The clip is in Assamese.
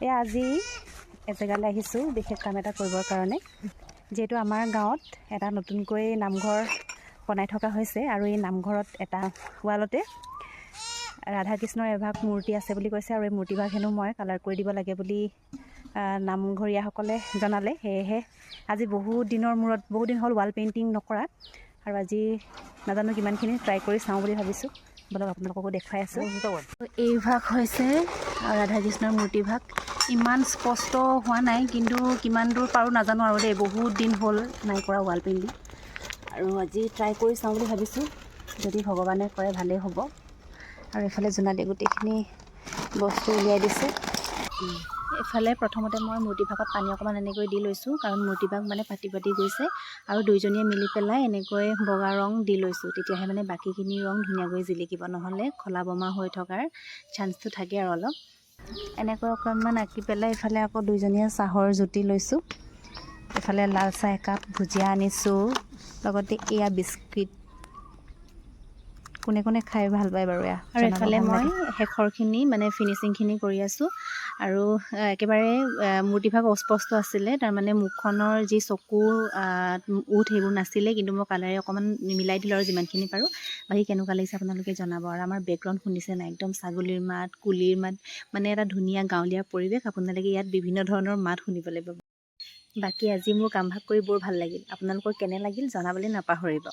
আজি এজেগালৈ আহিছোঁ বিশেষ কাম এটা কৰিবৰ কাৰণে। যিহেতু আমাৰ গাঁৱত এটা নতুনকৈ নামঘৰ বনাই থকা হৈছে আৰু এই নামঘৰত এটা ৱালতে ৰাধা কৃষ্ণৰ এভাগ মূৰ্তি আছে বুলি কৈছে আৰু এই মূৰ্তিভাগ হেনো মই কালাৰ কৰি দিব লাগে বুলি নামঘৰীয়াসকলে জনালে। সেয়েহে আজি বহুত দিন হ'ল ৱাল পেইণ্টিং নকৰা আৰু আজি নাজানো কিমানখিনি ট্ৰাই কৰি চাওঁ বুলি ভাবিছোঁ। বলক আপোনালোককো দেখুৱাই আছোঁ। এই ভাগ হৈছে ৰাধা কৃষ্ণৰ মূৰ্তিভাগ। ইমান স্পষ্ট হোৱা নাই, কিন্তু কিমান দূৰ পাৰোঁ নাজানো আৰু দেই। বহুত দিন হ'ল নাই কৰা ৱাল পেইণ্টিং আৰু আজি ট্ৰাই কৰি চাওঁ বুলি ভাবিছোঁ। যদি ভগৱানে কৰে ভালেই হ'ব। আৰু এইফালে জোনালীয়ে গোটেইখিনি বস্তু উলিয়াই দিছে। এইফালে প্ৰথমতে মই মূৰ্তিভাগত পানী অকণমান এনেকৈ দি লৈছোঁ, কাৰণ মূৰ্তিভাগ মানে পাতি গৈছে আৰু দুইজনীয়ে মিলি পেলাই এনেকৈ বগা ৰং দি লৈছোঁ। তেতিয়াহে মানে বাকীখিনি ৰং ধুনীয়াকৈ জিলিকিব, নহ'লে খলা বমা হৈ থকাৰ চান্সটো থাকে আৰু অলপ। এনেকৈ অকণমান আঁকি পেলাই ইফালে আকৌ দুইজনীয়ে চাহৰ জুতি লৈছোঁ। এইফালে লাল চাহ একাপ, ভুজিয়া আনিছোঁ, লগতে এয়া বিস্কুট। কোনে কোনে খাই ভাল পায় বাৰু এয়া। আৰু এফালে মই শেষৰখিনি মানে ফিনিচিংখিনি কৰি আছোঁ। আৰু একেবাৰে মূৰ্তিভাগ অস্পষ্ট আছিলে, তাৰমানে মুখখনৰ যি চকু ওঠ সেইবোৰ নাছিলে, কিন্তু মই কালাৰে অকণমান মিলাই দিলোঁ আৰু যিমানখিনি পাৰোঁ। বাকী কেনেকুৱা লাগিছে আপোনালোকে জনাব। আৰু আমাৰ বেকগ্ৰাউণ্ড শুনিছে নাই, একদম ছাগলীৰ মাত, কুলিৰ মাত, মানে এটা ধুনীয়া গাঁৱলীয়া পৰিৱেশ। আপোনালোকে ইয়াত বিভিন্ন ধৰণৰ মাত শুনিবলৈ পাব। বাকী আজি মোৰ কামভাগ কৰি বৰ ভাল লাগিল। আপোনালোকৰ কেনে লাগিল জনাবলৈ নাপাহৰিব।